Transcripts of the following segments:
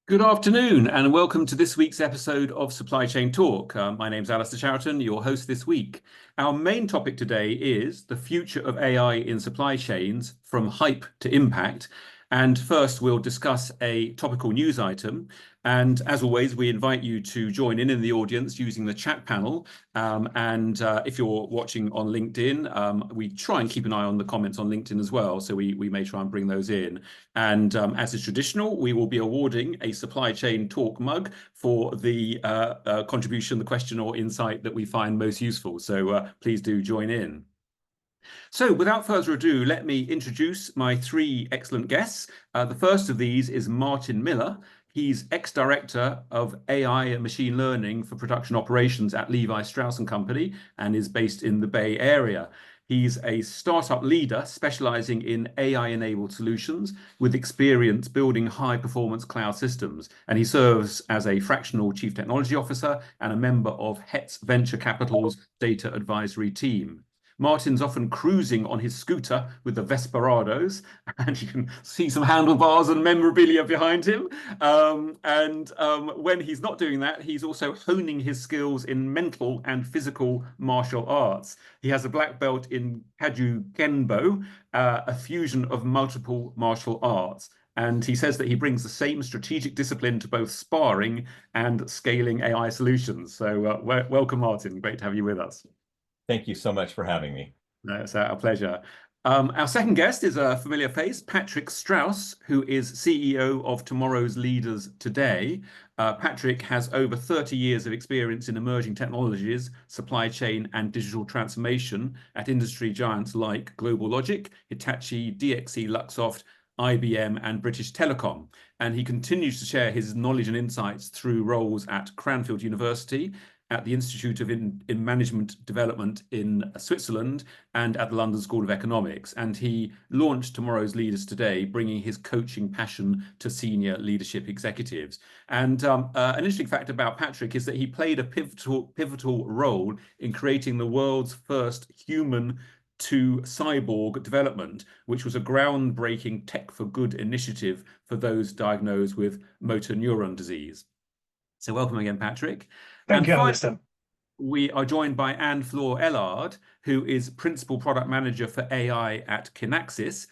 Good afternoon, and welcome to this week's episode of Supply Chain Talk. My name's Alistair Chariton, your host this week. Our main topic today is the future of AI in supply chains from hype to impact. And first, we'll discuss a topical news item. And as always, we invite you to join in the audience using the chat panel. If you're watching on LinkedIn, we try and keep an eye on the comments on LinkedIn as well. So we may try and bring those in. And as is traditional, we will be awarding a Supply Chain Talk mug for the contribution, the question or insight that we find most useful. So please do join in. So without further ado, let me introduce my three excellent guests. The first of these is Martin Miller. He's ex-director of AI and machine learning for production operations at Levi Strauss & Company and is based in the Bay Area. He's a startup leader specializing in AI-enabled solutions with experience building high-performance cloud systems. And he serves as a fractional chief technology officer and a member of Hetz Venture Capital's data advisory team. Martin's often cruising on his scooter with the Vesperados, and you can see some handlebars and memorabilia behind him. When he's not doing that, he's also honing his skills in mental and physical martial arts. He has a black belt in Kaju Genbo, a fusion of multiple martial arts. And he says that he brings the same strategic discipline to both sparring and scaling AI solutions. So welcome, Martin. Great to have you with us. Thank you so much for having me. No, it's our pleasure. Our second guest is a familiar face, Patrick Strauss, who is CEO of Tomorrow's Leaders Today. Patrick has over 30 years of experience in emerging technologies, supply chain, and digital transformation at industry giants like GlobalLogic, Hitachi, DXC, Luxoft, IBM, and British Telecom. And he continues to share his knowledge and insights through roles at Cranfield University, at the Institute of Management Development in Switzerland, and at the London School of Economics. And he launched Tomorrow's Leaders Today, bringing his coaching passion to senior leadership executives. And an interesting fact about Patrick is that he played a pivotal role in creating the world's first human to cyborg development, which was a groundbreaking tech for good initiative for those diagnosed with motor neuron disease. So welcome again, Patrick. Thank you, Alistair. We are joined by Anne-Fleur Ellard, who is Principal Product Manager for AI at Kinaxis.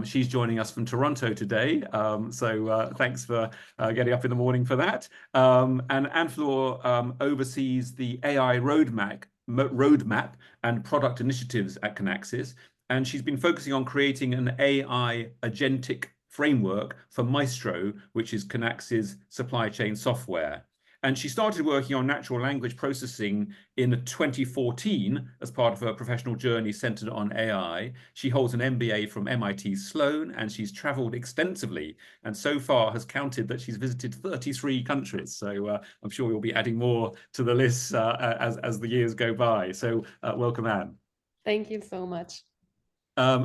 She's joining us from Toronto today, so thanks for getting up in the morning for that. And Anne-Fleur oversees the AI roadmap and product initiatives at Kinaxis, and she's been focusing on creating an AI agentic framework for Maestro, which is Kinaxis supply chain software. And she started working on natural language processing in 2014 as part of her professional journey centered on AI. She holds an MBA from MIT Sloan, and she's traveled extensively, and so far has counted that she's visited 33 countries. So I'm sure you'll be adding more to the list as the years go by. So welcome, Anne. Thank you so much.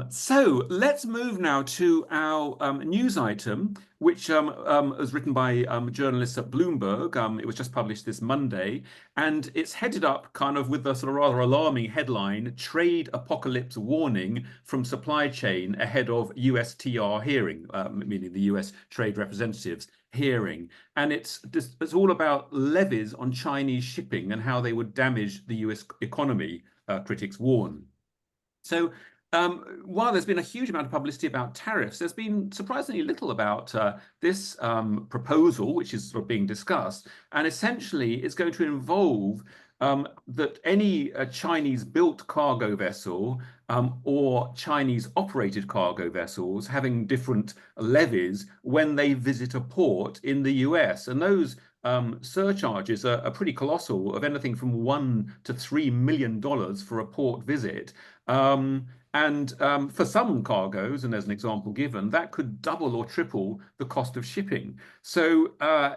So let's move now to our news item, which was written by journalists at Bloomberg. It was just published this Monday, and it's headed up kind of with the sort of rather alarming headline, Trade Apocalypse Warning from Supply Chain Ahead of USTR Hearing, meaning the US Trade Representatives hearing. And it's all about levies on Chinese shipping and how they would damage the US economy, critics warn. So while there's been a huge amount of publicity about tariffs, there's been surprisingly little about this proposal, which is sort of being discussed. And essentially, it's going to involve that any Chinese-built cargo vessel or Chinese-operated cargo vessels having different levies when they visit a port in the US. And those surcharges are pretty colossal, of anything from $1 to $3 million for a port visit. For some cargoes, and there's an example given, that could double or triple the cost of shipping. So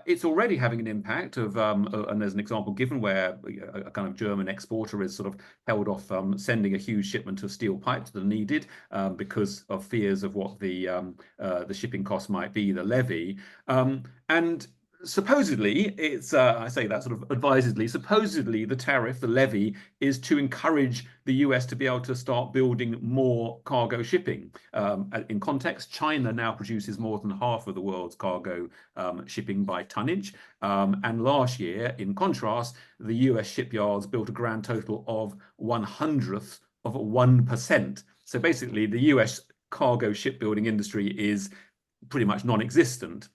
it's already having an impact of, and there's an example given where a kind of German exporter is sort of held off sending a huge shipment of steel pipes that are needed because of fears of what the shipping cost might be, the levy. And supposedly, I say that sort of advisedly, supposedly the tariff, the levy, is to encourage the US to be able to start building more cargo shipping. In context, China now produces more than half of the world's cargo shipping by tonnage. And last year, in contrast, the US shipyards built a grand total of 1/100th of 1%. So basically, the US cargo shipbuilding industry is pretty much non-existent.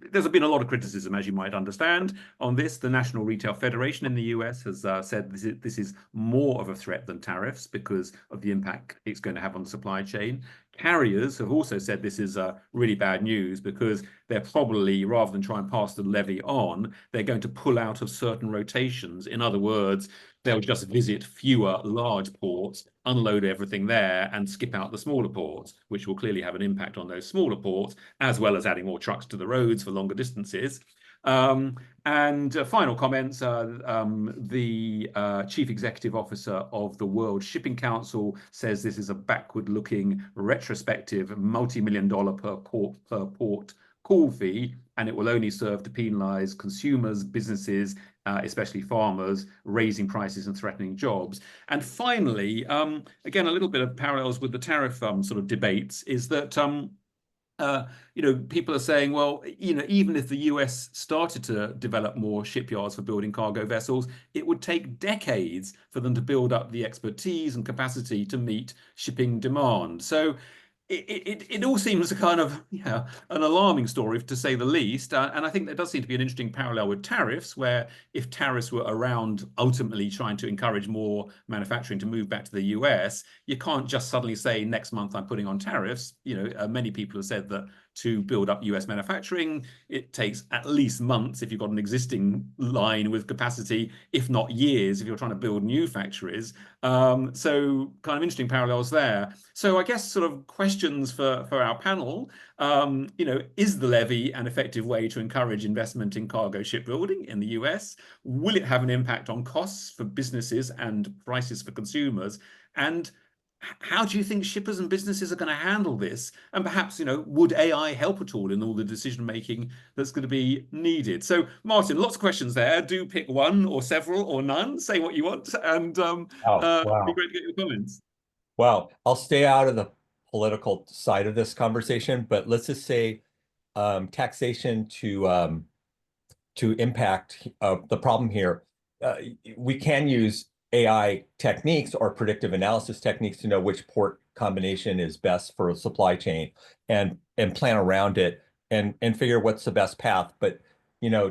There's been a lot of criticism, as you might understand, on this. The National Retail Federation in the US has said this is more of a threat than tariffs because of the impact it's going to have on the supply chain. Carriers have also said this is really bad news because they're probably, rather than try and pass the levy on, they're going to pull out of certain rotations. In other words, they'll just visit fewer large ports, unload everything there, and skip out the smaller ports, which will clearly have an impact on those smaller ports, as well as adding more trucks to the roads for longer distances. Final comments, the Chief Executive Officer of the World Shipping Council says this is a backward-looking, retrospective, multi-million-dollar per port call fee, and it will only serve to penalize consumers, businesses, especially farmers, raising prices and threatening jobs. And finally, again, a little bit of parallels with the tariff sort of debates is that people are saying, well, even if the US started to develop more shipyards for building cargo vessels, it would take decades for them to build up the expertise and capacity to meet shipping demand. So it all seems a kind of an alarming story, to say the least. And I think there does seem to be an interesting parallel with tariffs, where if tariffs were around ultimately trying to encourage more manufacturing to move back to the US, you can't just suddenly say next month I'm putting on tariffs. Many people have said that to build up US manufacturing, it takes at least months if you've got an existing line with capacity, if not years if you're trying to build new factories. So kind of interesting parallels there. So I guess sort of questions for our panel. Is the levy an effective way to encourage investment in cargo shipbuilding in the US? Will it have an impact on costs for businesses and prices for consumers? And how do you think shippers and businesses are going to handle this? And perhaps, would AI help at all in all the decision making that's going to be needed? So, Martin, lots of questions there. Do pick one or several or none. Say what you want, and Oh, it'd be wow. great to get your comments. Wow. I'll stay out of the political side of this conversation, but let's just say taxation to impact the problem here. We can use AI techniques or predictive analysis techniques to know which port combination is best for a supply chain and plan around it and figure what's the best path. But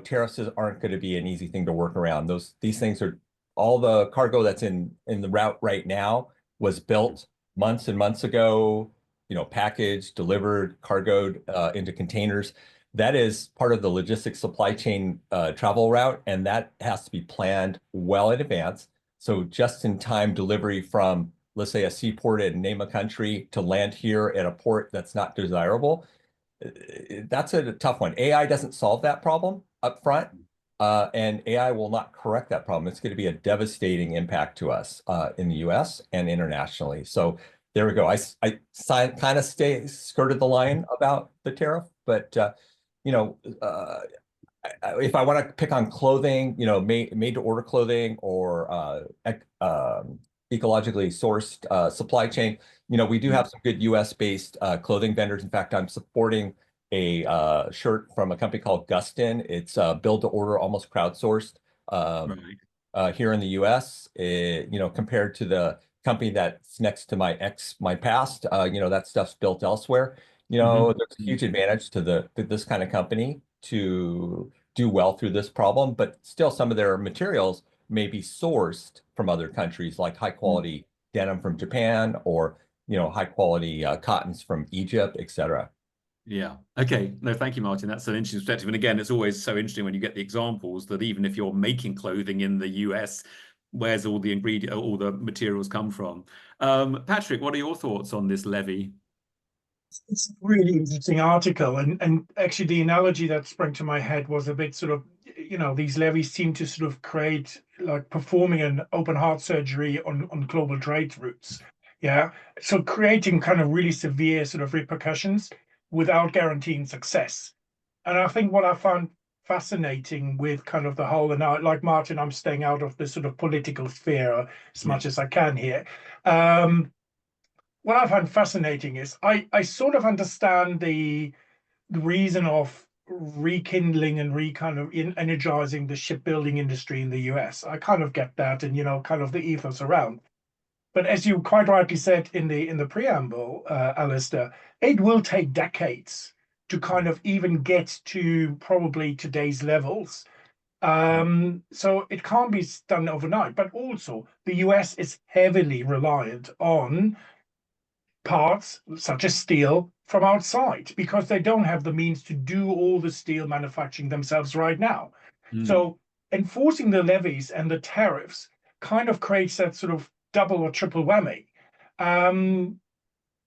tariffs aren't going to be an easy thing to work around. These things are all the cargo that's in the route right now was built months and months ago, packaged, delivered, cargoed into containers. That is part of the logistics supply chain travel route, and that has to be planned well in advance. So just-in-time delivery from, let's say, a seaport in name a country to land here at a port that's not desirable, that's a tough one. AI doesn't solve that problem up front, and AI will not correct that problem. It's going to be a devastating impact to us in the US and internationally. So there we go. I kind of skirted the line about the tariff, but if I want to pick on clothing, made to order clothing or ecologically sourced supply chain, we do have some good US based clothing vendors. In fact, I'm supporting a shirt from a company called Gustin. It's build to order, almost crowdsourced here in the US. Compared to the company that's next to my past, that stuff's built elsewhere. There's a huge advantage to this kind of company to do well through this problem, but still some of their materials may be sourced from other countries, like high quality denim from Japan or high quality cottons from Egypt, etc. Yeah. Okay. No, thank you, Martin. That's an interesting perspective. And again, it's always so interesting when you get the examples that even if you're making clothing in the US, where's all the materials come from? Patrick, what are your thoughts on this levy? It's a really interesting article, and actually the analogy that sprang to my head was a bit sort of, these levies seem to sort of create like performing an open heart surgery on global trade routes. Yeah. So creating kind of really severe sort of repercussions without guaranteeing success. And I think what I found fascinating with kind of the whole, and like Martin, I'm staying out of the sort of political sphere as Yeah. much as I can here. What I find fascinating is I sort of understand the reason of rekindling and kind of energizing the shipbuilding industry in the US. I kind of get that, and kind of the ethos around. But as you quite rightly said in the preamble, Alistair, it will take decades to kind of even get to probably today's levels. So it can't be done overnight. But also, the US is heavily reliant on parts such as steel from outside because they don't have the means to do all the steel manufacturing themselves right now. So enforcing the levies and the tariffs kind of creates that sort of double or triple whammy.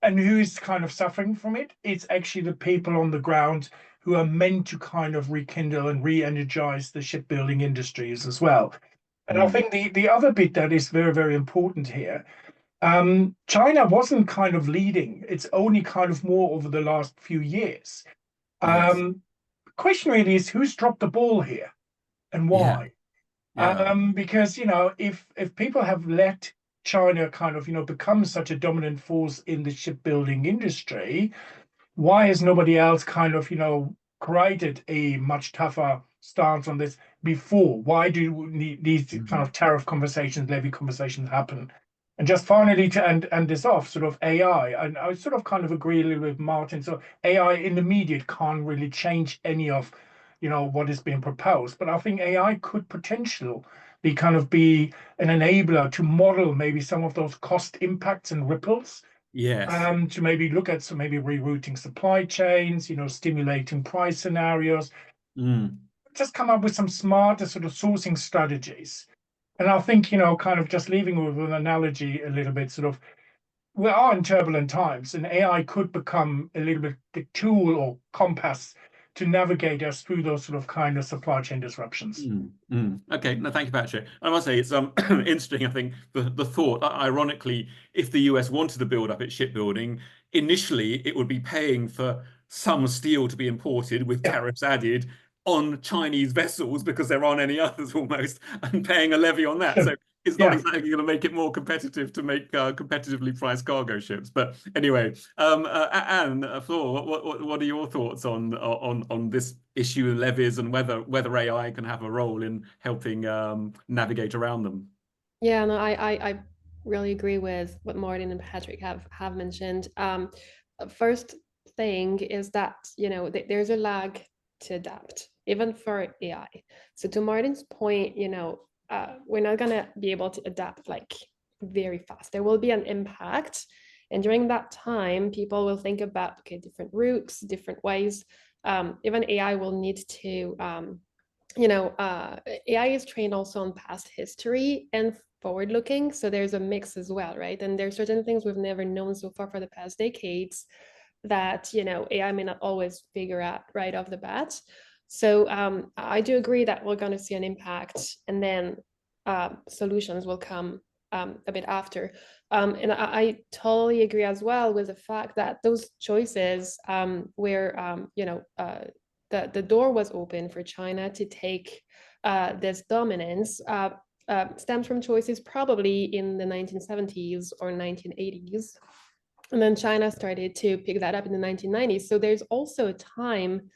And who's kind of suffering from it? It's actually the people on the ground who are meant to kind of rekindle and re-energize the shipbuilding industries as well. And I think the other bit that is very, very important here, China wasn't kind of leading. It's only kind of more over the last few years. Yes. Question really is who's dropped the ball here and why? Yeah. Because if people have let China kind of become such a dominant force in the shipbuilding industry, why has nobody else kind of created a much tougher stance on this before? Why do these kind of tariff conversations, levy conversations happen? And just finally to end this off, sort of AI, and I sort of kind of agree a little with Martin. So AI in the immediate can't really change any of what is being proposed, but I think AI could potentially be an enabler to model maybe some of those cost impacts and ripples, Yes. to maybe look at maybe rerouting supply chains, stimulating price scenarios, just come up with some smarter sort of sourcing strategies. And I think, kind of just leaving with an analogy a little bit, sort of, we are in turbulent times, and AI could become a little bit the tool or compass to navigate us through those sort of kind of supply chain disruptions. Okay, no, thank you, Patrick. I must say it's interesting. I think the thought, ironically, if the US wanted to build up its shipbuilding, initially it would be paying for some steel to be imported with Yeah, tariffs added on Chinese vessels because there aren't any others almost, and paying a levy on that. So it's not yeah. exactly going to make it more competitive to make competitively priced cargo ships. But anyway, Anne, Flor, what are your thoughts on this issue of levies and whether AI can have a role in helping navigate around them? Yeah, no, I really agree with what Martin and Patrick have mentioned. First thing is that there's a lag to adapt, even for AI. So to Martin's point, we're not gonna be able to adapt like very fast. There will be an impact, and during that time, people will think about different routes, different ways. Even AI will need to AI is trained also on past history and forward looking. So there's a mix as well, right? And there's certain things we've never known so far for the past decades that, AI may not always figure out right off the bat. So I do agree that we're going to see an impact, and then solutions will come a bit after. And I totally agree as well with the fact that those choices where, the door was open for China to take this dominance stems from choices probably in the 1970s or 1980s. And then China started to pick that up in the 1990s. So there's also a time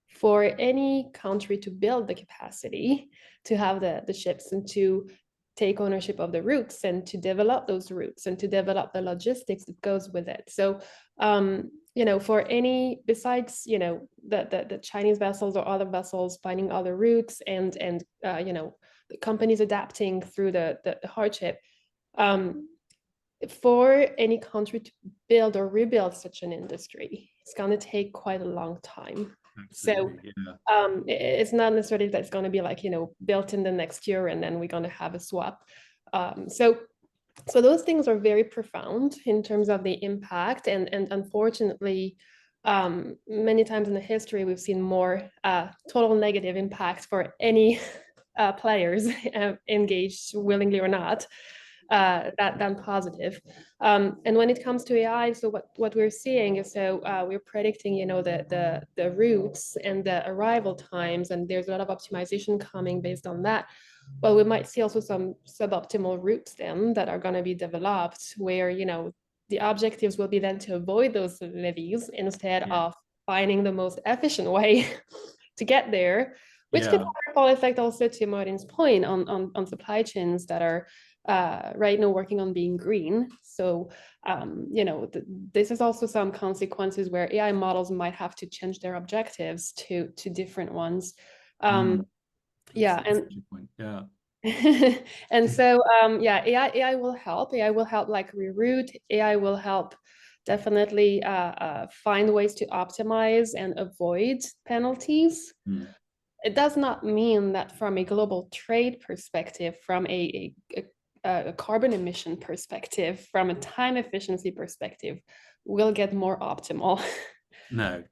for any country to build the capacity to have the ships and to take ownership of the routes and to develop those routes and to develop the logistics that goes with it. So for any, besides the Chinese vessels or other vessels finding other routes and the companies adapting through the hardship, for any country to build or rebuild such an industry, it's going to take quite a long time. Absolutely, so it's not necessarily that it's going to be like built in the next year and then we're going to have a swap. So those things are very profound in terms of the impact, and unfortunately many times in the history we've seen more total negative impact for any players engaged willingly or not. than positive. And when it comes to AI, so what we're seeing is, so we're predicting, you know, the routes and the arrival times, and there's a lot of optimization coming based on that. Well, we might see also some suboptimal routes then that are going to be developed where, you know, the objectives will be then to avoid those levies instead of finding the most efficient way to get there, which could have a ripple effect also to Martin's point on supply chains that are right now working on being green. So, you know, this is also some consequences where AI models might have to change their objectives to different ones. Yeah, and and so yeah, AI will help. AI will help like reroute. AI will help definitely find ways to optimize and avoid penalties. It does not mean that from a global trade perspective, from a carbon emission perspective, from a time efficiency perspective, we'll get more optimal. No,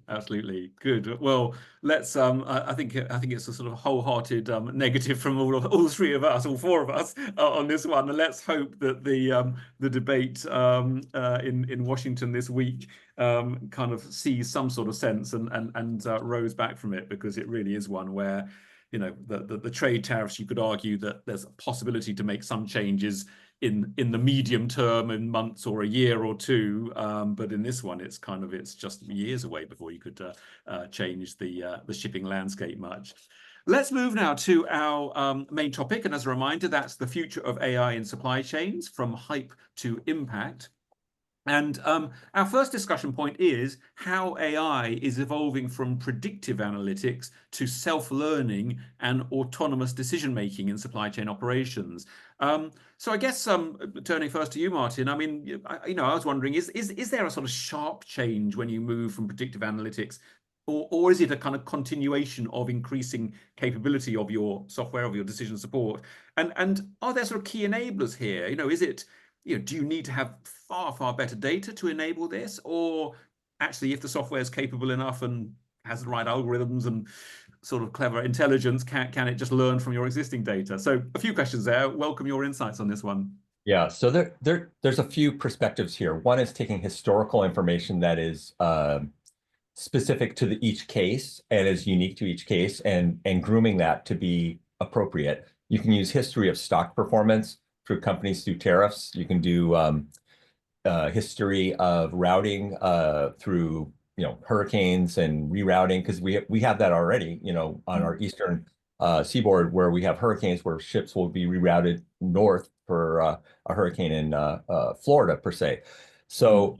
absolutely. Good. Well, let's I think it's a sort of wholehearted negative from all three of us, all four of us on this one. And let's hope that the debate in Washington this week kind of sees some sort of sense and rose back from it, because it really is one where, you know, the trade tariffs, you could argue that there's a possibility to make some changes in the medium term, in months or a year or two, but in this one, it's just years away before you could change the shipping landscape much. Let's move now to our main topic, and as a reminder, that's the future of AI in supply chains, from hype to impact. And our first discussion point is how AI is evolving from predictive analytics to self-learning and autonomous decision-making in supply chain operations. So I guess turning first to you, Martin, I mean, I was wondering, is there a sort of sharp change when you move from predictive analytics, or is it a kind of continuation of increasing capability of your software, of your decision support? And are there sort of key enablers here? You know, is it, you know, do you need to have far better data to enable this, or actually, if the software is capable enough and has the right algorithms and sort of clever intelligence, can it just learn from your existing data? So a few questions there. Welcome your insights on this one. Yeah, so there's a few perspectives here. One is taking historical information that is specific to each case and is unique to each case, and grooming that to be appropriate. You can use history of stock performance through companies, through tariffs. You can do history of routing through, you know, hurricanes and rerouting, because we have that already, you know, on our eastern seaboard, where we have hurricanes where ships will be rerouted north for a hurricane in Florida per se. So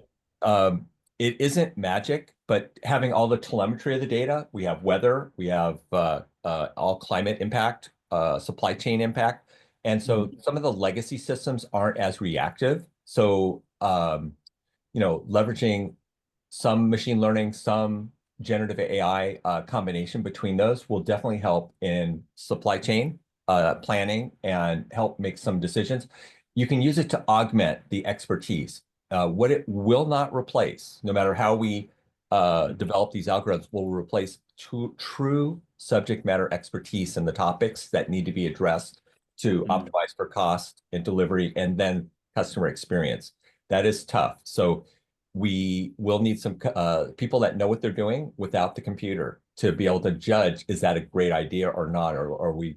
it isn't magic, but having all the telemetry of the data, we have weather, we have all climate impact, supply chain impact. And so some of the legacy systems aren't as reactive. So, you know, leveraging some machine learning, some generative AI combination between those will definitely help in supply chain planning and help make some decisions. You can use it to augment the expertise. What it will not replace, no matter how we develop these algorithms, will replace true subject matter expertise in the topics that need to be addressed to optimize for cost and delivery and then customer experience. That is tough. So we will need some people that know what they're doing without the computer to be able to judge, is that a great idea or not, or are we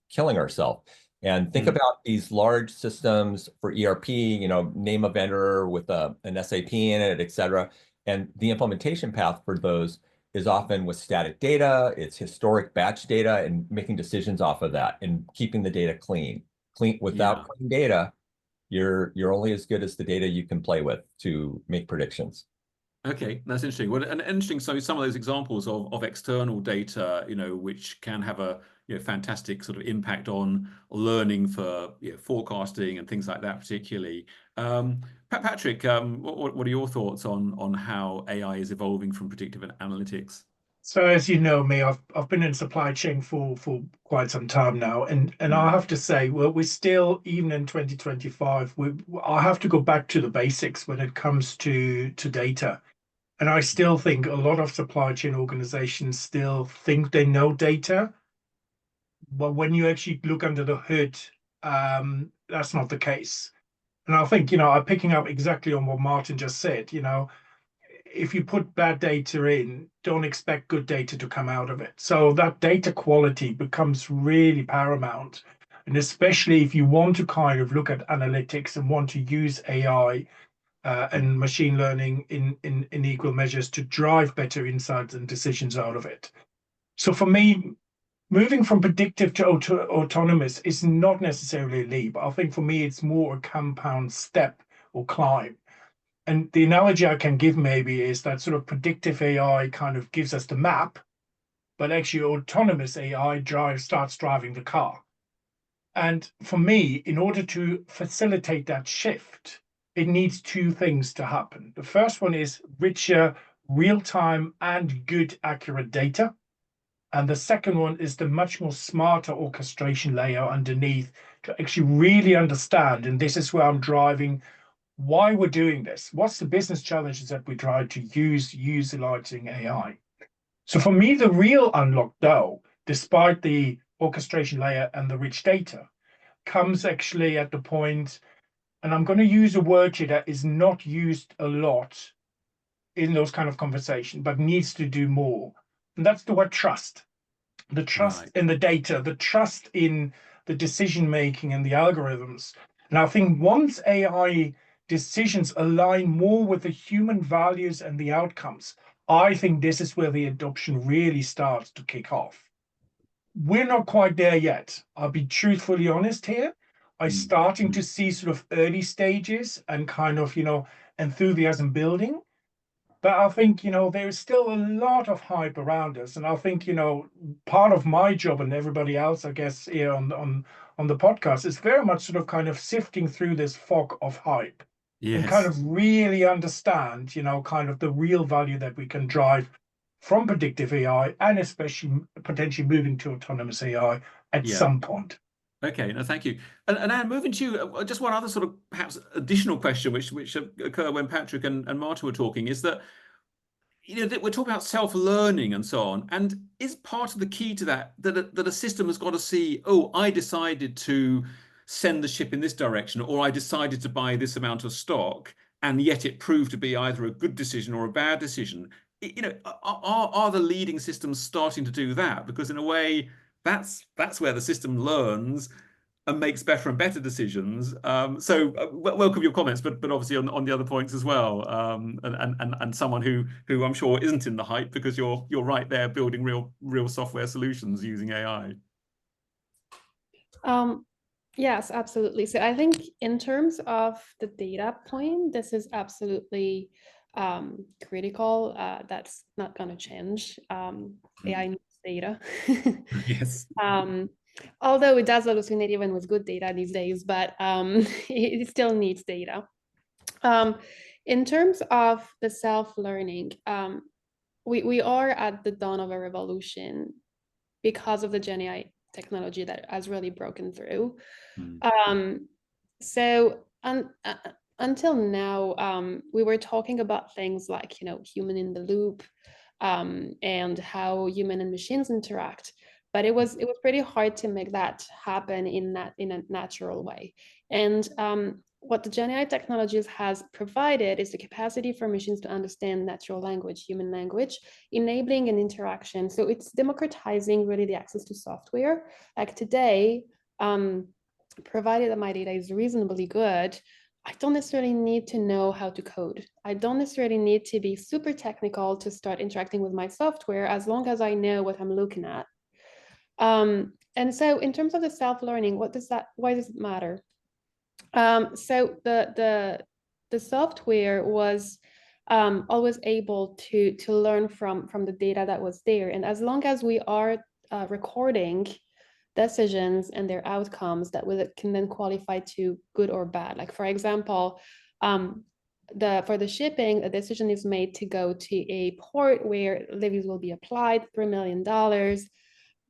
killing ourselves? And think about these large systems for ERP, you know, name a vendor with an SAP in it, et cetera. And the implementation path for those is often with static data, it's historic batch data, and making decisions off of that and keeping the data clean. Without clean data, you're only as good as the data you can play with to make predictions. Okay, that's interesting. Well, and interesting. So some of those examples of external data, you know, which can have a fantastic sort of impact on learning for forecasting and things like that, particularly. Patrick, what are your thoughts on how AI is evolving from predictive analytics? So as you know me, I've been in supply chain for quite some time now, and I have to say, well, we're still, even in 2025, I have to go back to the basics when it comes to data. And I still think a lot of supply chain organizations still think they know data. But when you actually look under the hood, that's not the case. And I think, I'm picking up exactly on what Martin just said. If you put bad data in, don't expect good data to come out of it. So that data quality becomes really paramount. And especially if you want to kind of look at analytics and want to use AI and machine learning in equal measures to drive better insights and decisions out of it. So for me, moving from predictive to autonomous is not necessarily a leap. I think for me, it's more a compound step or climb. And the analogy I can give maybe is that sort of predictive AI kind of gives us the map, but actually autonomous AI starts driving the car. And for me, in order to facilitate that shift, it needs two things to happen. The first one is richer, real-time and good accurate data. And the second one is the much more smarter orchestration layer underneath to actually really understand. And this is where I'm driving why we're doing this. What's the business challenges that we try to utilizing AI? So for me, the real unlock, though, despite the orchestration layer and the rich data, comes actually at the point, and I'm going to use a word here that is not used a lot in those kind of conversations, but needs to do more. And that's the word trust. The trust in the data, the trust in the decision making and the algorithms. And I think once AI decisions align more with the human values and the outcomes, I think this is where the adoption really starts to kick off. We're not quite there yet. I'll be truthfully honest here. I'm starting to see sort of early stages and kind of, enthusiasm building. But I think, there's still a lot of hype around us. And I think, part of my job and everybody else, I guess, here on the podcast is very much sort of kind of sifting through this fog of hype. And kind of really understand, kind of the real value that we can drive from predictive AI and especially potentially moving to autonomous AI at some point. Okay, no, thank you. And Anne, moving to you, just one other sort of perhaps additional question, which occurred when Patrick and Marta were talking, is that, we're talking about self-learning and so on. And is part of the key to that a system has got to see, oh, I decided to send the ship in this direction, or I decided to buy this amount of stock, and yet it proved to be either a good decision or a bad decision. Are the leading systems starting to do that? Because in a way, that's where the system learns and makes better and better decisions. So welcome your comments, but obviously on the other points as well. And someone who I'm sure isn't in the hype, because you're right there building real software solutions using AI. Yes, absolutely. So I think in terms of the data point, this is absolutely critical. That's not going to change. AI needs data. Yes. Although it does hallucinate even with good data these days, but it still needs data. In terms of the self-learning, we are at the dawn of a revolution because of the Gen AI technology that has really broken through. Until now, we were talking about things like, human in the loop, and how human and machines interact. But it was pretty hard to make that happen in a natural way. And what the Gen AI technologies has provided is the capacity for machines to understand natural language, human language, enabling an interaction. So it's democratizing really the access to software. Like today, provided that my data is reasonably good, I don't necessarily need to know how to code. I don't necessarily need to be super technical to start interacting with my software, as long as I know what I'm looking at. And so in terms of the self-learning, why does it matter? So the software was always able to learn from the data that was there. And as long as we are recording decisions and their outcomes that can then qualify to good or bad. Like, for example, for the shipping, a decision is made to go to a port where levies will be applied, $3 million. The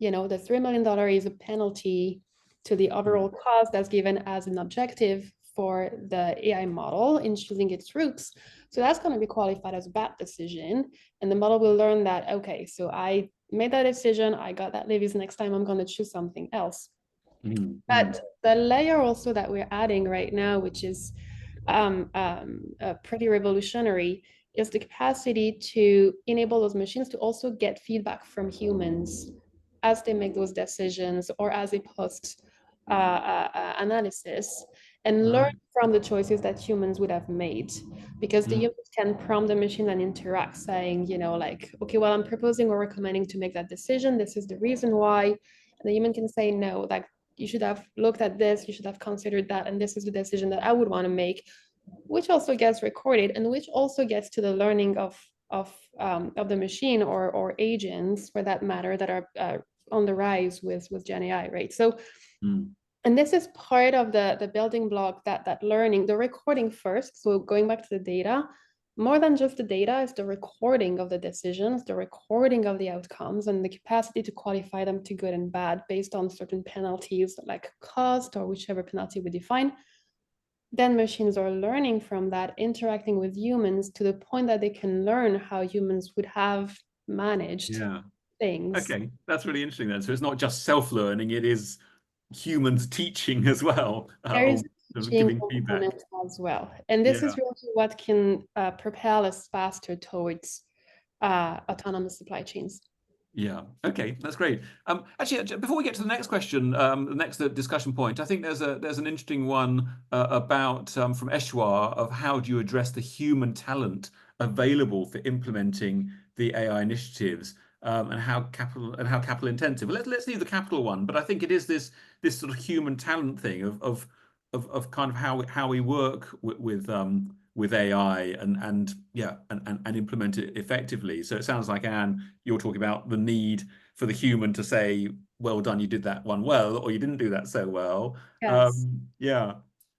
$3 million is a penalty to the overall cost that's given as an objective for the AI model in choosing its routes. So that's going to be qualified as a bad decision. And the model will learn that, okay, so I made that decision, I got that levies, next time I'm going to choose something else. But the layer also that we're adding right now, which is pretty revolutionary, is the capacity to enable those machines to also get feedback from humans as they make those decisions or as they post analysis and learn from the choices that humans would have made. Because the humans can prompt the machine and interact, saying, you know, like, okay, well, I'm proposing or recommending to make that decision. This is the reason why. And the human can say, no, like, you should have looked at this, you should have considered that, and this is the decision that I would want to make, which also gets recorded and which also gets to the learning of the machine or agents, for that matter, that are on the rise with Gen AI, right? So, and this is part of the building block, that learning, the recording first. So going back to the data, more than just the data is the recording of the decisions, the recording of the outcomes, and the capacity to qualify them to good and bad based on certain penalties like cost or whichever penalty we define. Then machines are learning from that, interacting with humans to the point that they can learn how humans would have managed things. Okay, that's really interesting then. So it's not just self-learning, it is humans teaching as well, There is a teaching giving feedback component as well. And this is really what can propel us faster towards autonomous supply chains. Yeah. Okay, that's great. Actually, before we get to the next question, the next discussion point, I think there's an interesting one about from Eshwar of how do you address the human talent available for implementing the AI initiatives, and how capital intensive. Well, let's leave the capital one, but I think it is this sort of human talent thing of kind of how we work with AI and implement it effectively. So it sounds like, Anne, you're talking about the need for the human to say, well done, you did that one well, or you didn't do that so well. Yes.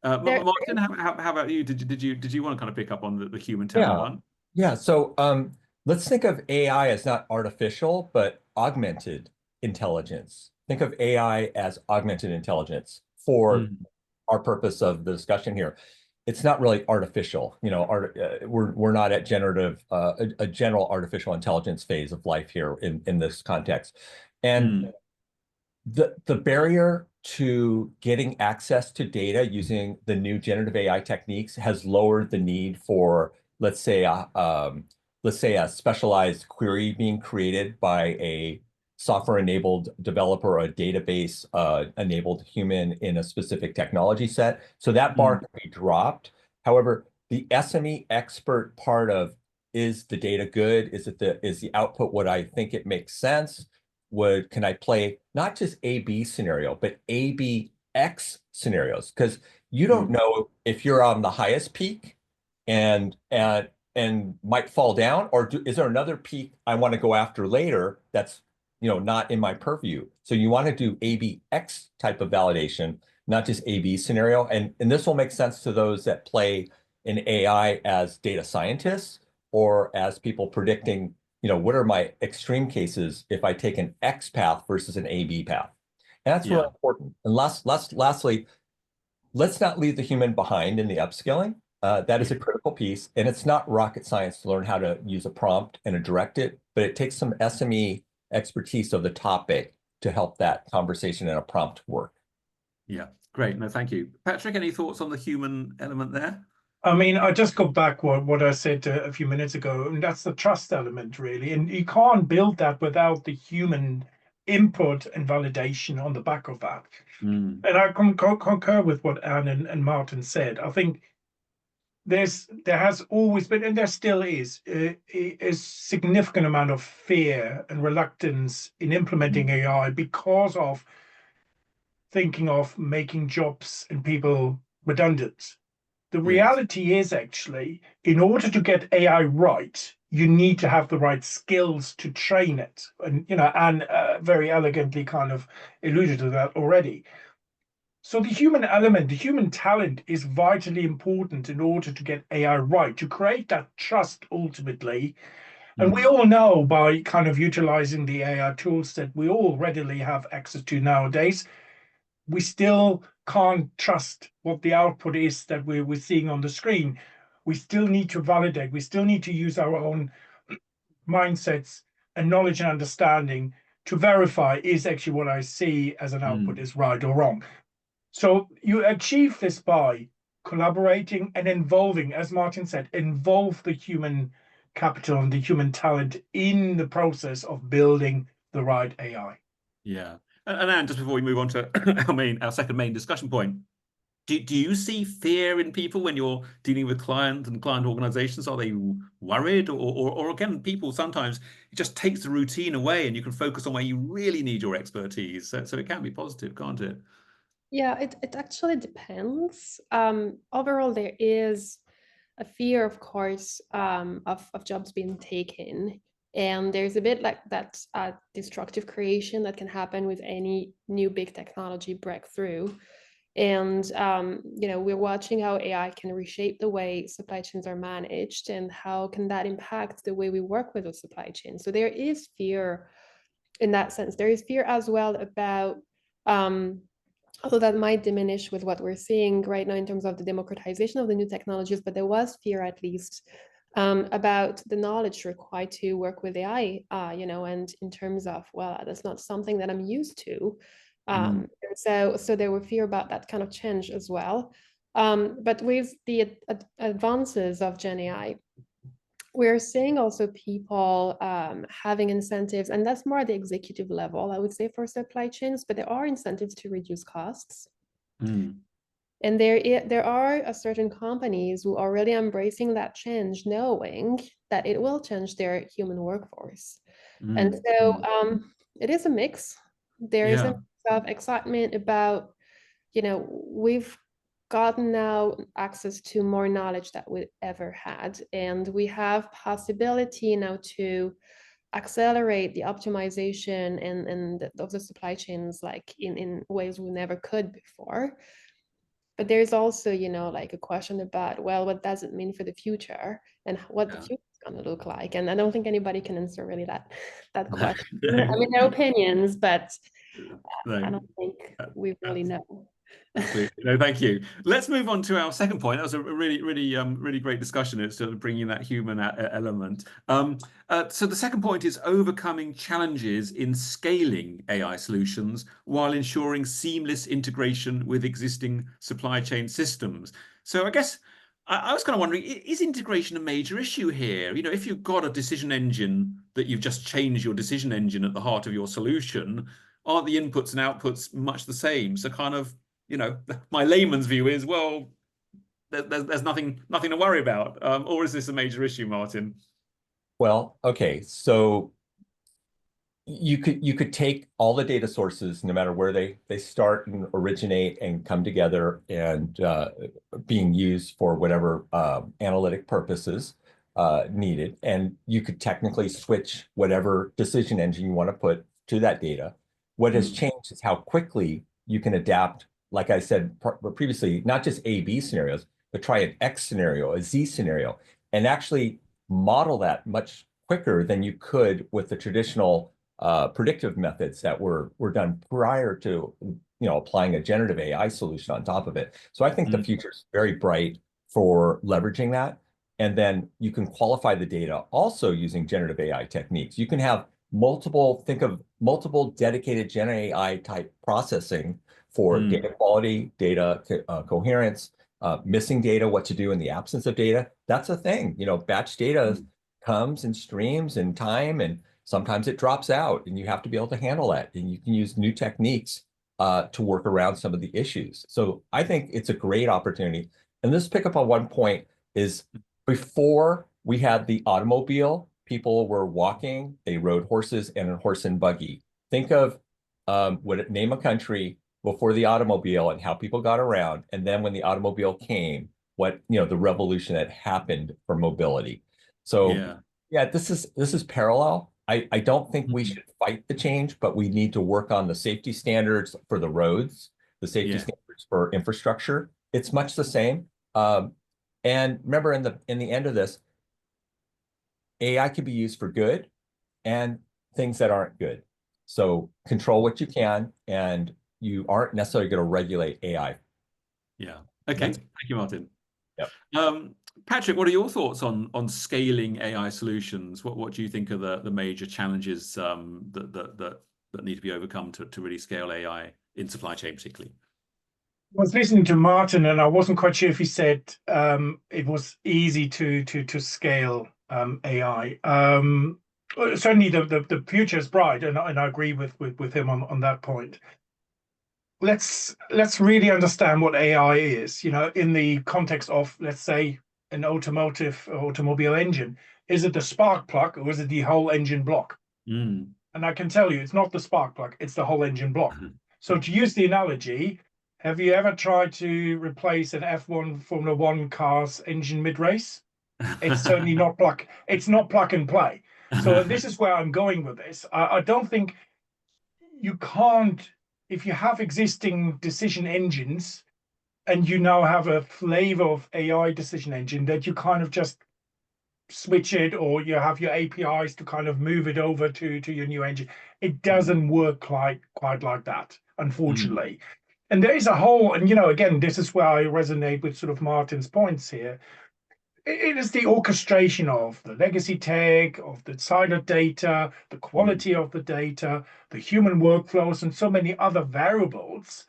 Martin, how about you? Did you want to kind of pick up on the human talent one? Yeah. So let's think of AI as not artificial, but augmented intelligence. Think of AI as augmented intelligence for our purpose of the discussion here. It's not really artificial, you know. We're not at generative a general artificial intelligence phase of life here in this context, and the barrier to getting access to data using the new generative AI techniques has lowered the need for, let's say a specialized query being created by a software-enabled developer or a database enabled human in a specific technology set. So that bar can be dropped. However, the SME expert part of, is the data good? Is the output what I think it makes sense? Can I play not just A/B scenario, but A/B/X scenarios? Because you don't know if you're on the highest peak and might fall down, or is there another peak I want to go after later that's, you know, not in my purview. So you want to do A/B/X type of validation, not just A/B scenario. And this will make sense to those that play in AI as data scientists or as people predicting, you know, what are my extreme cases if I take an X path versus an A/B path. And that's really important. And lastly, let's not leave the human behind in the upskilling. That is a critical piece. And it's not rocket science to learn how to use a prompt and to direct it, but it takes some SME expertise of the topic to help that conversation and a prompt work. Yeah, great. No, thank you. Patrick, any thoughts on the human element there? I mean, I just got back what I said a few minutes ago, and that's the trust element, really. And you can't build that without the human input and validation on the back of that. And I concur with what Anne and Martin said. I think there has always been, and there still is, a significant amount of fear and reluctance in implementing AI because of thinking of making jobs and people redundant. The reality is, actually, in order to get AI right, you need to have the right skills to train it. And, you know, Anne very elegantly kind of alluded to that already. So the human element, the human talent is vitally important in order to get AI right, to create that trust ultimately. And we all know, by kind of utilizing the AI tools that we all readily have access to nowadays, we still can't trust what the output is that we're seeing on the screen. We still need to validate. We still need to use our own mindsets and knowledge and understanding to verify is actually what I see as an output is right or wrong. So you achieve this by collaborating and involving, as Martin said, involve the human capital and the human talent in the process of building the right AI. Yeah. And Anne, just before we move on to our second main discussion point, do you see fear in people when you're dealing with clients and client organizations? Are they worried? Or again, people sometimes, it just takes the routine away and you can focus on where you really need your expertise. So it can be positive, can't it? Yeah, it actually depends. Overall, there is a fear, of course, of jobs being taken. And there's a bit like that destructive creation that can happen with any new big technology breakthrough. And we're watching how AI can reshape the way supply chains are managed and how can that impact the way we work with the supply chain. So there is fear in that sense. There is fear as well about although that might diminish with what we're seeing right now in terms of the democratization of the new technologies, but there was fear at least about the knowledge required to work with AI, and in terms of, well, that's not something that I'm used to. And so there were fear about that kind of change as well. But with the advances of Gen AI, we're seeing also people having incentives, and that's more at the executive level, I would say, for supply chains, but there are incentives to reduce costs. And there are certain companies who are already embracing that change, knowing that it will change their human workforce. And so it is a mix. There is a mix of excitement about, we've gotten now access to more knowledge that we ever had. And we have possibility now to accelerate the optimization of the supply chains like in ways we never could before. But there's also, like a question about, well, what does it mean for the future and what the future is going to look like? And I don't think anybody can answer really that question. I mean, there are opinions, but I don't think we really know. Absolutely. No, thank you. Let's move on to our second point. That was a really great discussion. It's sort of bringing that human element. So the second point is overcoming challenges in scaling AI solutions while ensuring seamless integration with existing supply chain systems. So I guess I was kind of wondering, is integration a major issue here? If you've got a decision engine that you've just changed your decision engine at the heart of your solution, aren't the inputs and outputs much the same? So kind of, my layman's view is, well, there's nothing to worry about. Or is this a major issue, Martin? Well, okay, so you could take all the data sources, no matter where they start and originate and come together and being used for whatever analytic purposes needed, and you could technically switch whatever decision engine you want to put to that data. What has changed is how quickly you can adapt, like I said previously, not just A/B scenarios, but try an X scenario, a Z scenario, and actually model that much quicker than you could with the traditional predictive methods that were done prior to applying a generative AI solution on top of it. So I think the future is very bright for leveraging that. And then you can qualify the data also using generative AI techniques. You can have think of multiple dedicated Gen AI type processing for data quality, data coherence, missing data, what to do in the absence of data. That's a thing. Batch data comes and streams in time, and sometimes it drops out, and you have to be able to handle that. And you can use new techniques to work around some of the issues. So I think it's a great opportunity. And this pick up on one point is before we had the automobile, people were walking, they rode horses and a horse and buggy. Think of name a country before the automobile and how people got around. And then when the automobile came, the revolution that happened for mobility. So yeah, this is parallel. I don't think we should fight the change, but we need to work on the safety standards for the roads, the safety standards for infrastructure. It's much the same. And remember, in the end of this, AI can be used for good and things that aren't good. So control what you can, and you aren't necessarily going to regulate AI. Yeah. Okay. Thank you, Martin. Yep. Patrick, what are your thoughts on scaling AI solutions? What do you think are the major challenges that that need to be overcome to really scale AI in supply chain particularly? I was listening to Martin, and I wasn't quite sure if he said it was easy to scale AI. Certainly, the future is bright, and I agree with him on that point. Let's really understand what AI is. In the context of, let's say, an automobile engine. Is it the spark plug or is it the whole engine block? Mm. And I can tell you, it's not the spark plug; it's the whole engine block. So to use the analogy, have you ever tried to replace an F1 Formula One car's engine mid-race? It's certainly not plug. It's not plug and play. So, and this is where I'm going with this. I don't think you can't, if you have existing decision engines and you now have a flavor of AI decision engine, that you kind of just switch it, or you have your APIs to kind of move it over to your new engine. It doesn't work quite like that, unfortunately. And there is a whole, and again, this is where I resonate with sort of Martin's points here. It is the orchestration of the legacy tech, of the siloed data, the quality of the data, the human workflows, and so many other variables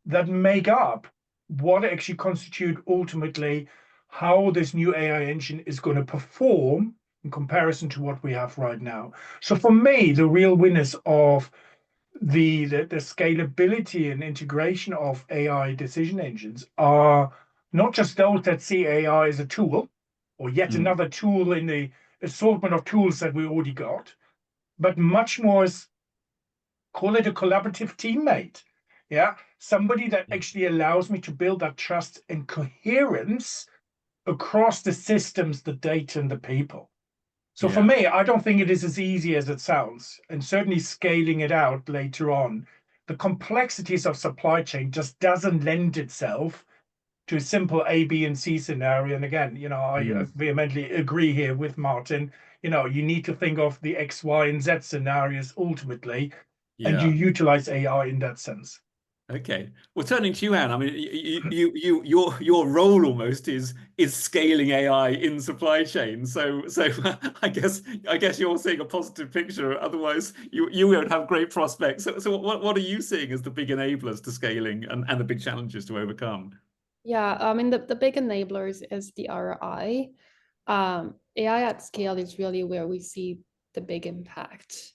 that make up what actually constitute ultimately how this new AI engine is going to perform in comparison to what we have right now. So for me, the real winners of the scalability and integration of AI decision engines are not just those that see AI as a tool or yet another tool in the assortment of tools that we already got, but much more as, call it a collaborative teammate. Yeah, somebody that actually allows me to build that trust and coherence across the systems, the data, and the people. So for me, I don't think it is as easy as it sounds, and certainly scaling it out later on. The complexities of supply chain just doesn't lend itself to a simple A, B, and C scenario. And again, I vehemently agree here with Martin. You need to think of the X, Y, and Z scenarios ultimately, and you utilize AI in that sense. Okay. Well, turning to you, Anne, I mean, your role almost is scaling AI in supply chain. So I guess you're seeing a positive picture. Otherwise, you won't have great prospects. So what are you seeing as the big enablers to scaling and the big challenges to overcome? Yeah, I mean, the big enablers is the ROI. AI at scale is really where we see the big impact.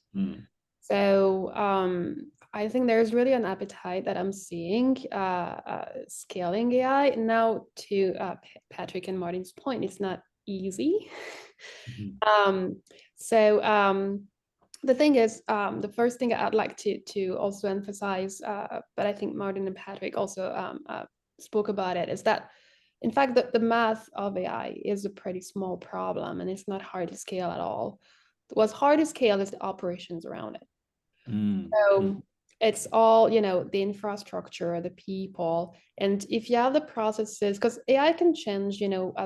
So I think there's really an appetite that I'm seeing scaling AI. Now, to Patrick and Martin's point, it's not easy. The thing is, the first thing I'd like to also emphasize, but I think Martin and Patrick also spoke about it, is that in fact the math of AI is a pretty small problem and it's not hard to scale at all. What's hard to scale is the operations around it. So it's all, the infrastructure, the people, and if you have the processes, because AI can change,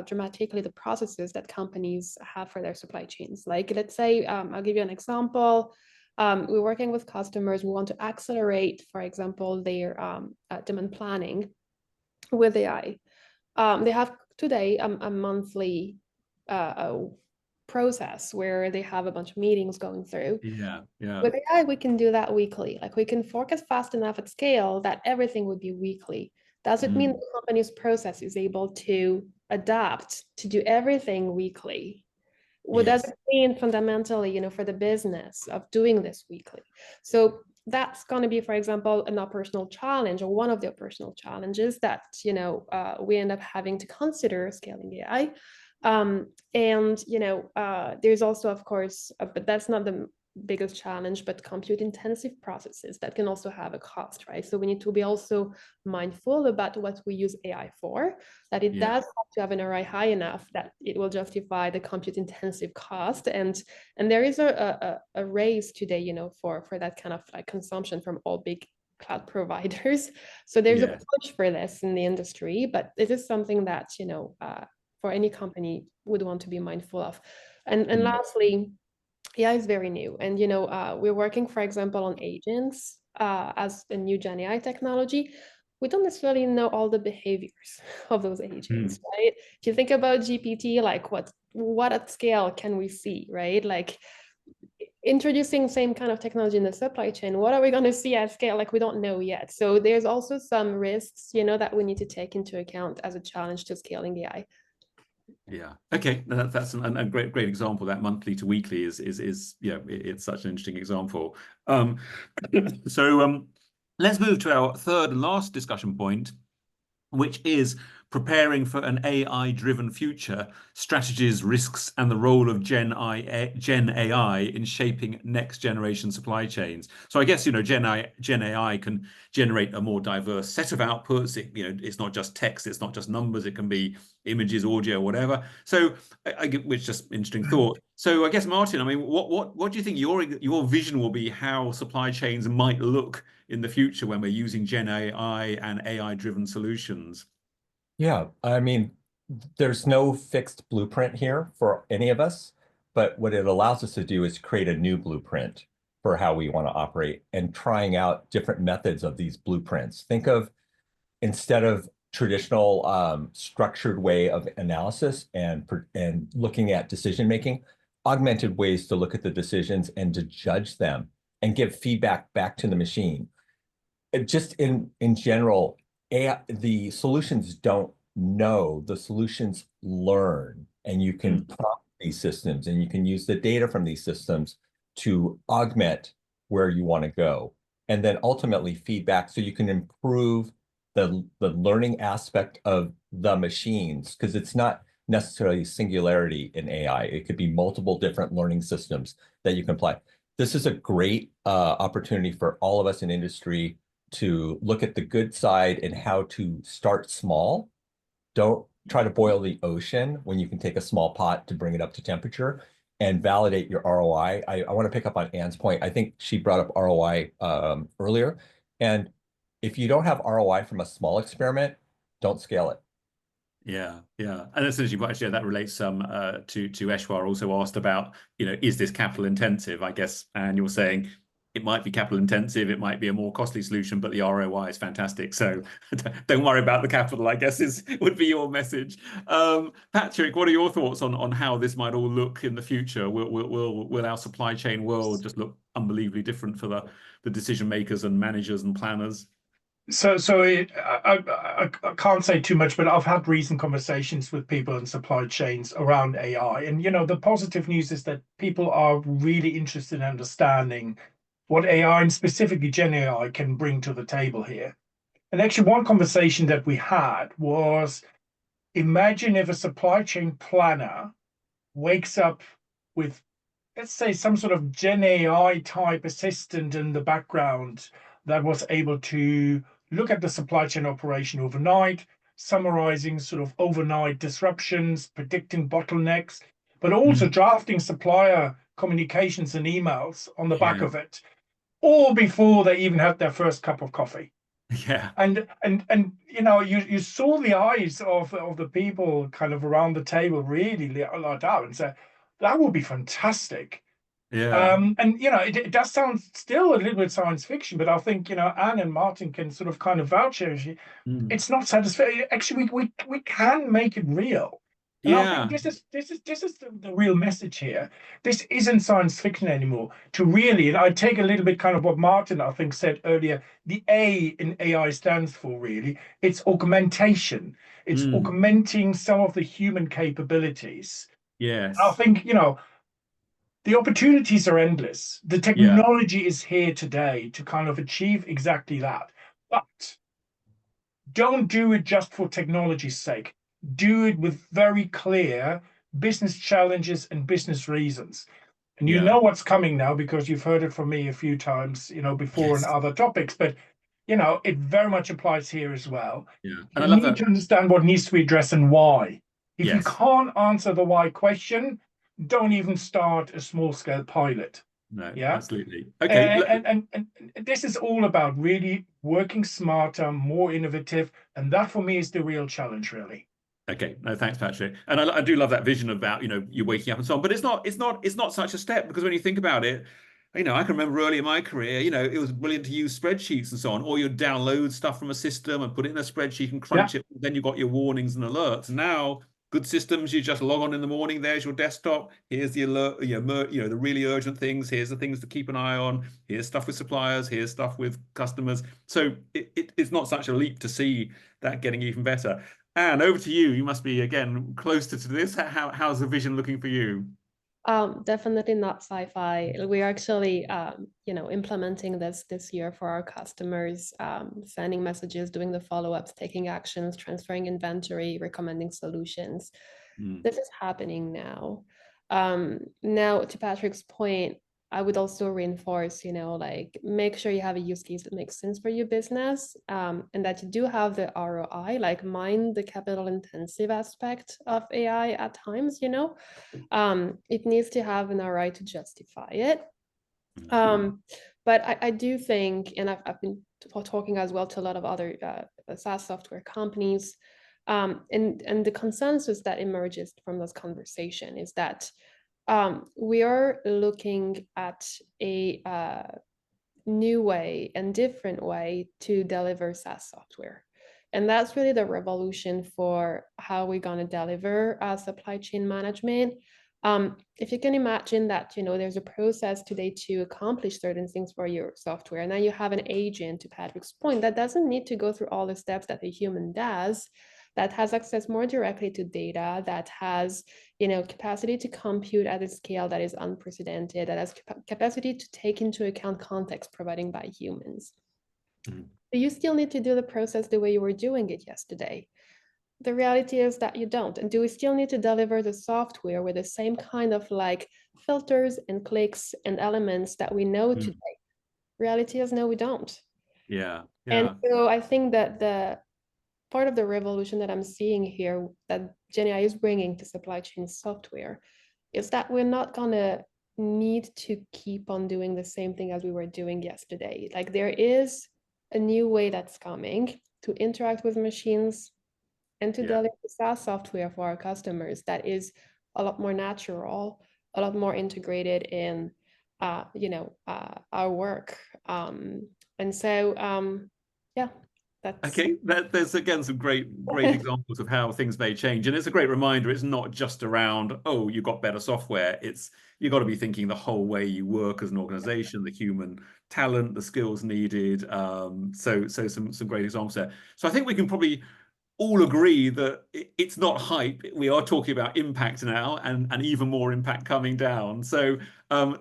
dramatically the processes that companies have for their supply chains. Like, let's say, I'll give you an example. We're working with customers. We want to accelerate, for example, their demand planning with AI. They have today a monthly process where they have a bunch of meetings going through. With AI, we can do that weekly. Like, we can forecast fast enough at scale that everything would be weekly. Does it mean the company's process is able to adapt to do everything weekly? What does it mean fundamentally, for the business of doing this weekly? So that's going to be, for example, an operational challenge, or one of the operational challenges that, we end up having to consider scaling AI. There's also, of course, but that's not the biggest challenge, but compute intensive processes that can also have a cost, right? So we need to be also mindful about what we use AI for, that it does have to have an ROI high enough that it will justify the compute intensive cost. And there is a race today, for that kind of like consumption from all big cloud providers. So there's a push for this in the industry, but it is something that, for any company would want to be mindful of. And lastly, AI is very new. And, we're working, for example, on agents as a new Gen AI technology. We don't necessarily know all the behaviors of those agents, right? If you think about GPT, like what at scale can we see, right? Like, introducing same kind of technology in the supply chain, what are we going to see at scale? Like, we don't know yet. So there's also some risks, that we need to take into account as a challenge to scaling AI. Yeah. Okay. No, that's a great example. That monthly to weekly is it's such an interesting example. So let's move to our third and last discussion point, which is preparing for an AI-driven future, strategies, risks, and the role of Gen AI in shaping next-generation supply chains. So I guess, Gen AI can generate a more diverse set of outputs. It's not just text, it's not just numbers, it can be images, audio, whatever. So which is just interesting thought. So I guess, Martin, I mean, what do you think your vision will be, how supply chains might look in the future when we're using Gen AI and AI-driven solutions? Yeah, I mean, there's no fixed blueprint here for any of us, but what it allows us to do is create a new blueprint for how we want to operate and trying out different methods of these blueprints. Think of, instead of traditional structured way of analysis and looking at decision making, augmented ways to look at the decisions and to judge them and give feedback back to the machine. Just in general, AI, the solutions don't know, the solutions learn, and you can prompt these systems and you can use the data from these systems to augment where you want to go, and then ultimately feedback so you can improve the learning aspect of the machines, because it's not necessarily singularity in AI. It could be multiple different learning systems that you can apply. This is a great opportunity for all of us in industry to look at the good side and how to start small. Don't try to boil the ocean when you can take a small pot to bring it up to temperature and validate your ROI. I want to pick up on Anne's point. I think she brought up ROI earlier. And if you don't have ROI from a small experiment, don't scale it. Yeah, yeah. And essentially, actually, that relates to Eshwar also asked about, is this capital intensive? I guess, and you're saying it might be capital intensive, it might be a more costly solution, but the ROI is fantastic. So don't worry about the capital, I guess would be your message. Patrick, what are your thoughts on how this might all look in the future? Will our supply chain world just look unbelievably different for the decision makers and managers and planners? So I can't say too much, but I've had recent conversations with people in supply chains around AI. And, the positive news is that people are really interested in understanding what AI and specifically Gen AI can bring to the table here. And actually, one conversation that we had was, imagine if a supply chain planner wakes up with, let's say, some sort of Gen AI type assistant in the background that was able to look at the supply chain operation overnight, summarizing sort of overnight disruptions, predicting bottlenecks, but also drafting supplier communications and emails on the back of it, all before they even had their first cup of coffee. Yeah. And you saw the eyes of the people kind of around the table really light up and say, that would be fantastic. Yeah. And it does sound still a little bit science fiction, but I think Anne and Martin can sort of kind of vouch here. It's not satisfying. Actually, we can make it real. And I think this is the real message here. This isn't science fiction anymore. To really, and I take a little bit kind of what Martin, I think, said earlier, the A in AI stands for really, it's augmentation. It's augmenting some of the human capabilities. Yes. I think, the opportunities are endless. The technology is here today to kind of achieve exactly that. But don't do it just for technology's sake. Do it with very clear business challenges and business reasons. And you know what's coming now because you've heard it from me a few times, before in other topics, but it very much applies here as well. Yeah. And you need to understand what needs to be addressed and why. If you can't answer the why question, don't even start a small-scale pilot. No, Yeah, absolutely. Okay. And this is all about really working smarter, more innovative, and that for me is the real challenge, really. Okay, no, thanks, Patrick. And I do love that vision about you waking up and so on. But it's not such a step, because when you think about it, I can remember early in my career, it was brilliant to use spreadsheets and so on, or you'd download stuff from a system and put it in a spreadsheet and crunch it. Then you got your warnings and alerts. Now, Good systems, you just log on in the morning, there's your desktop, here's the alert, the really urgent things, here's the things to keep an eye on, here's stuff with suppliers, here's stuff with customers. So it's not such a leap to see that getting even better. Anne, over to you. You must be, again, closer to this. How's the vision looking for you? Definitely not sci-fi. We're actually, implementing this year for our customers, sending messages, doing the follow-ups, taking actions, transferring inventory, recommending solutions. This is happening now. Now, to Patrick's point, I would also reinforce, make sure you have a use case that makes sense for your business, and that you do have the ROI, mind the capital intensive aspect of AI at times, it needs to have an ROI to justify it. But I do think, and I've been talking as well to a lot of other SaaS software companies, and the consensus that emerges from this conversation is that we are looking at a new way and different way to deliver SaaS software. And that's really the revolution for how we're going to deliver supply chain management. If you can imagine that, there's a process today to accomplish certain things for your software, and now you have an agent, to Patrick's point, that doesn't need to go through all the steps that a human does, that has access more directly to data, that has, capacity to compute at a scale that is unprecedented, that has capacity to take into account context provided by humans. But you still need to do the process the way you were doing it yesterday. The reality is that you don't. And do we still need to deliver the software with the same kind of filters and clicks and elements that we know today? Reality is no, we don't. Yeah. And so I think that the part of the revolution that I'm seeing here that GenAI is bringing to supply chain software is that we're not gonna need to keep on doing the same thing as we were doing yesterday. There is a new way that's coming to interact with machines and to deliver SaaS software for our customers that is a lot more natural, a lot more integrated in, our work. And so, that's okay. There's again some great examples of how things may change, and it's a great reminder. It's not just around, oh, you got better software. It's you got to be thinking the whole way you work as an organization, the human talent, the skills needed. So some great examples there. So I think we can probably all agree that it's not hype. We are talking about impact now, and even more impact coming down. So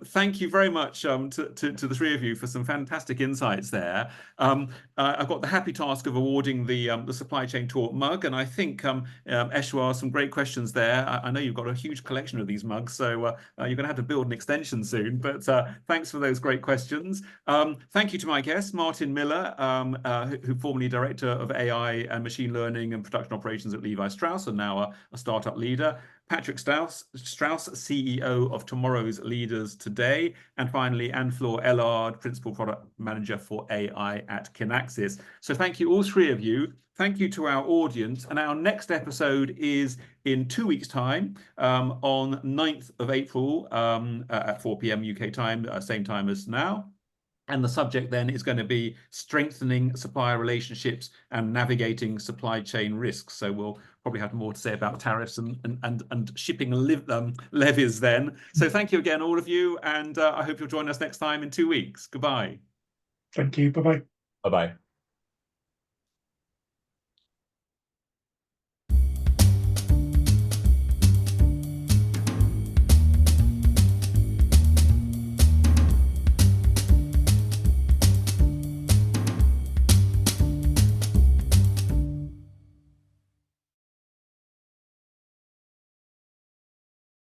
thank you very much to the three of you for some fantastic insights there. I've got the happy task of awarding the Supply Chain Talk mug, and I think Eshwar, some great questions there. I know you've got a huge collection of these mugs, so you're going to have to build an extension soon. But thanks for those great questions. Thank you to my guest, Martin Miller, who formerly Director of AI and Machine Learning and Production Operations at Levi Strauss, and now a startup leader. Patrick Strauss, CEO of Tomorrow's Leaders Today. And finally, Anne-Fleur Ellard, Principal Product Manager for AI at Kinaxis. So thank you, all three of you. Thank you to our audience. And our next episode is in 2 weeks' time, on 9th of April at 4 p.m. UK time, same time as now. And the subject then is going to be strengthening supplier relationships and navigating supply chain risks. So we'll probably have more to say about tariffs and shipping levies then. So thank you again, all of you. And I hope you'll join us next time in 2 weeks. Goodbye. Thank you. Bye-bye. Bye-bye.